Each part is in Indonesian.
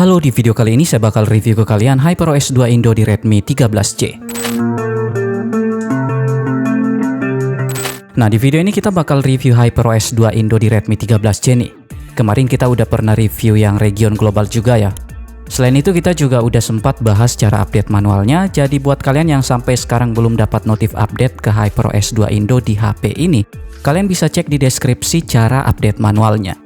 Halo, di video kali ini saya bakal review ke kalian HyperOS 2 Indo di Redmi 13C. Nah, di video ini kita bakal review HyperOS 2 Indo di Redmi 13C nih. Kemarin kita udah pernah review yang region global juga ya. Selain itu kita juga udah sempat bahas cara update manualnya, jadi buat kalian yang sampai sekarang belum dapat notif update ke HyperOS 2 Indo di HP ini, kalian bisa cek di deskripsi cara update manualnya.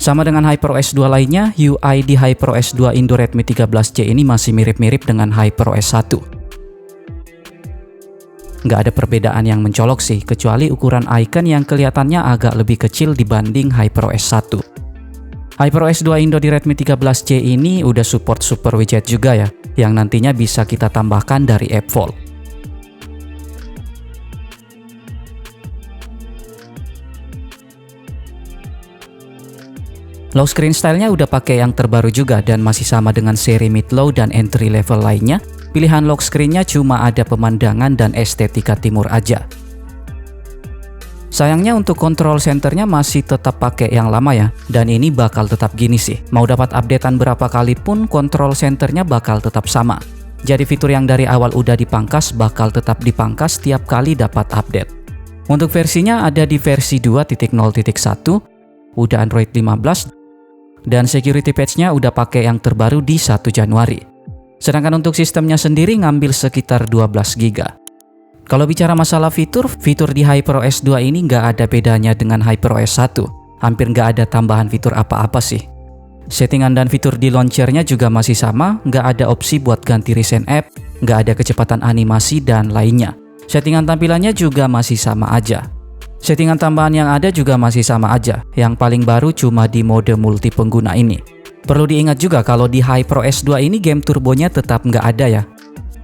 Sama dengan HyperOS 2 lainnya, UI di HyperOS 2 Indo Redmi 13C ini masih mirip-mirip dengan HyperOS 1. Nggak ada perbedaan yang mencolok sih, kecuali ukuran icon yang kelihatannya agak lebih kecil dibanding HyperOS 1. HyperOS 2 Indo di Redmi 13C ini udah support super widget juga ya, yang nantinya bisa kita tambahkan dari app Vault. Lock screen stylenya udah pakai yang terbaru juga dan masih sama dengan seri mid-low dan entry level lainnya. Pilihan lock screennya cuma ada pemandangan dan estetika timur aja. Sayangnya untuk control centernya masih tetap pakai yang lama ya, dan ini bakal tetap gini sih. Mau dapat updatean berapa kali pun control centernya bakal tetap sama. Jadi fitur yang dari awal udah dipangkas bakal tetap dipangkas tiap kali dapat update. Untuk versinya ada di versi 2.0.1, udah Android 15, dan security patch-nya udah pakai yang terbaru di 1 Januari. Sedangkan untuk sistemnya sendiri ngambil sekitar 12 GB. Kalau bicara masalah fitur di HyperOS 2 ini nggak ada bedanya dengan HyperOS 1. Hampir nggak ada tambahan fitur apa-apa sih. Settingan dan fitur di launchernya juga masih sama, nggak ada opsi buat ganti recent app, nggak ada kecepatan animasi dan lainnya. Settingan tampilannya juga masih sama aja. Settingan tambahan yang ada juga masih sama aja, yang paling baru cuma di mode multi pengguna ini. Perlu diingat juga kalau di HyperOS 2 ini game turbonya tetap nggak ada ya.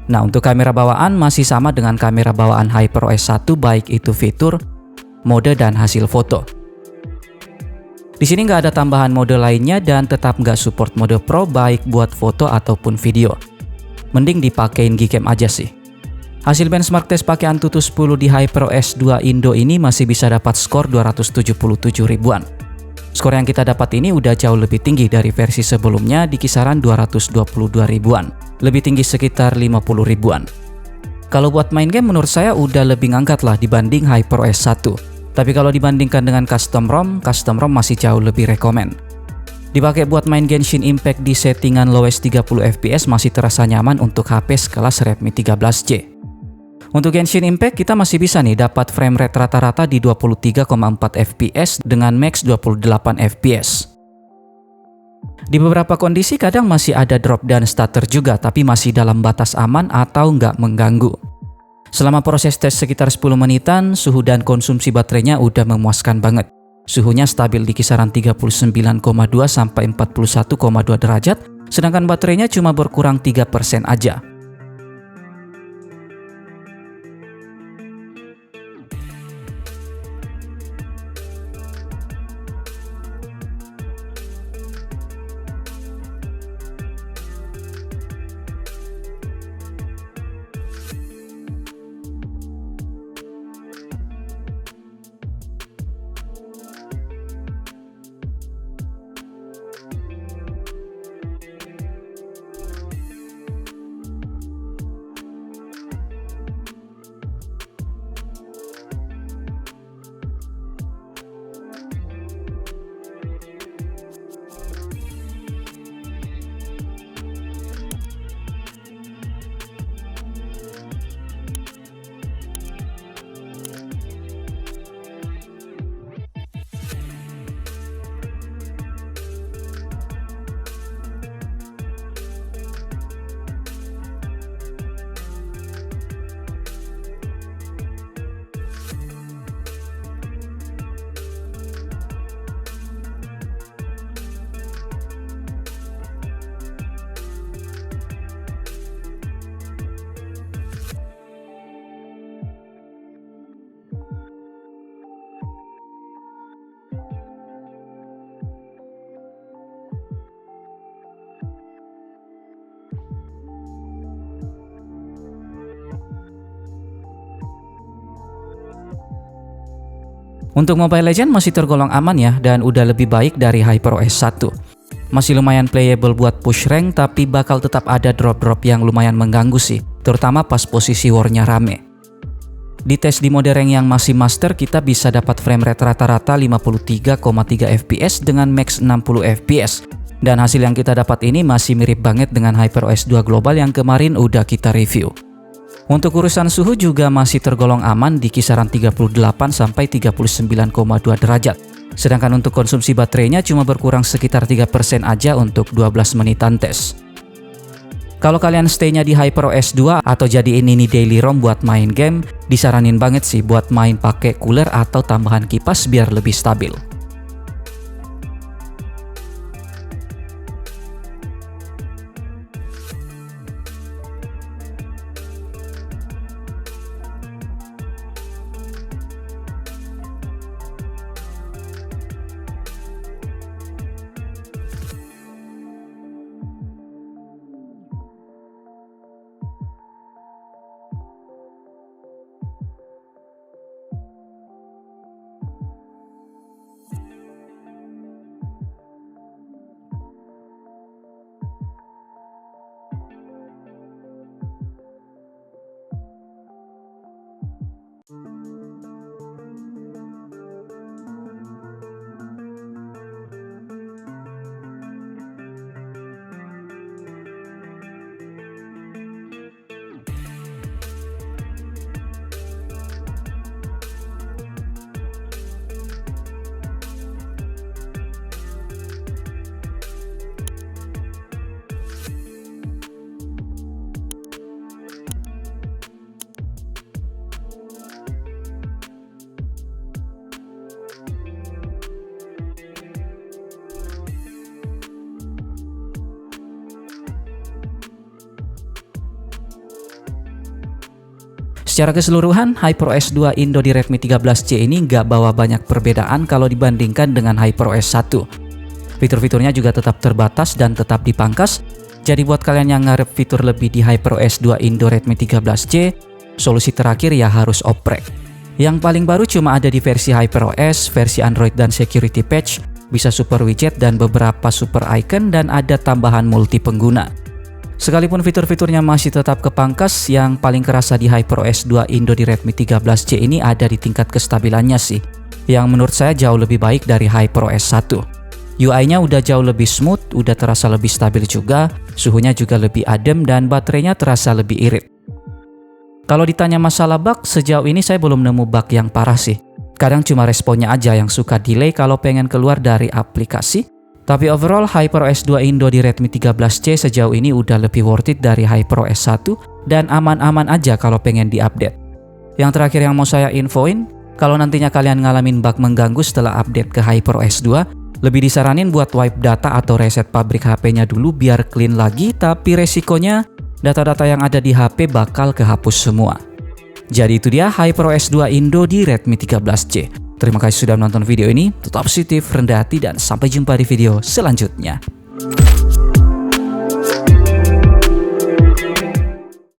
Nah, untuk kamera bawaan masih sama dengan kamera bawaan HyperOS 1, baik itu fitur, mode, dan hasil foto. Di sini nggak ada tambahan mode lainnya dan tetap nggak support mode Pro baik buat foto ataupun video. Mending dipakein Gcam aja sih. Hasil benchmark tes pakai Antutu 10 di HyperOS 2 Indo ini masih bisa dapat skor 277 ribuan. Skor yang kita dapat ini udah jauh lebih tinggi dari versi sebelumnya di kisaran 222 ribuan. Lebih tinggi sekitar 50 ribuan. Kalau buat main game menurut saya udah lebih ngangkat lah dibanding HyperOS 1. Tapi kalau dibandingkan dengan custom ROM masih jauh lebih rekomen. Dipakai buat main Genshin Impact di settingan lowest 30 fps masih terasa nyaman untuk HP sekelas Redmi 13C. Untuk Genshin Impact kita masih bisa nih dapat frame rate rata-rata di 23,4 fps dengan max 28 fps. Di beberapa kondisi kadang masih ada drop dan stutter juga, tapi masih dalam batas aman atau nggak mengganggu. Selama proses tes sekitar 10 menitan, suhu dan konsumsi baterainya udah memuaskan banget. Suhunya stabil di kisaran 39,2 sampai 41,2 derajat, sedangkan baterainya cuma berkurang 3% aja. Untuk Mobile Legends masih tergolong aman ya, dan udah lebih baik dari HyperOS 1. Masih lumayan playable buat push rank, tapi bakal tetap ada drop-drop yang lumayan mengganggu sih, terutama pas posisi war-nya rame. Di tes di mode rank yang masih master, kita bisa dapat frame rate rata-rata 53,3 fps dengan max 60 fps. Dan hasil yang kita dapat ini masih mirip banget dengan HyperOS 2 Global yang kemarin udah kita review. Untuk urusan suhu juga masih tergolong aman di kisaran 38 sampai 39,2 derajat. Sedangkan untuk konsumsi baterainya cuma berkurang sekitar 3% aja untuk 12 menitan tes. Kalau kalian stay-nya di HyperOS 2 atau jadiin ini daily ROM buat main game, disaranin banget sih buat main pakai cooler atau tambahan kipas biar lebih stabil. Secara keseluruhan, HyperOS 2 Indo di Redmi 13C ini nggak bawa banyak perbedaan kalau dibandingkan dengan HyperOS 1. Fitur-fiturnya juga tetap terbatas dan tetap dipangkas, jadi buat kalian yang ngarep fitur lebih di HyperOS 2 Indo Redmi 13C, solusi terakhir ya harus oprek. Yang paling baru cuma ada di versi HyperOS, versi Android dan security patch, bisa super widget dan beberapa super icon, dan ada tambahan multi pengguna. Sekalipun fitur-fiturnya masih tetap kepangkas, yang paling kerasa di HyperOS 2 Indo di Redmi 13C ini ada di tingkat kestabilannya sih, yang menurut saya jauh lebih baik dari HyperOS 1. UI-nya udah jauh lebih smooth, udah terasa lebih stabil juga, suhunya juga lebih adem, dan baterainya terasa lebih irit. Kalau ditanya masalah bug, sejauh ini saya belum nemu bug yang parah sih. Kadang cuma responnya aja yang suka delay kalau pengen keluar dari aplikasi. Tapi overall HyperOS 2 Indo di Redmi 13C sejauh ini udah lebih worth it dari HyperOS 1 dan aman-aman aja kalau pengen diupdate. Yang terakhir yang mau saya infoin, kalau nantinya kalian ngalamin bug mengganggu setelah update ke HyperOS 2, lebih disaranin buat wipe data atau reset pabrik HP-nya dulu biar clean lagi, tapi resikonya data-data yang ada di HP bakal kehapus semua. Jadi itu dia HyperOS 2 Indo di Redmi 13C. Terima kasih sudah menonton video ini, tetap positif, rendah hati, dan sampai jumpa di video selanjutnya.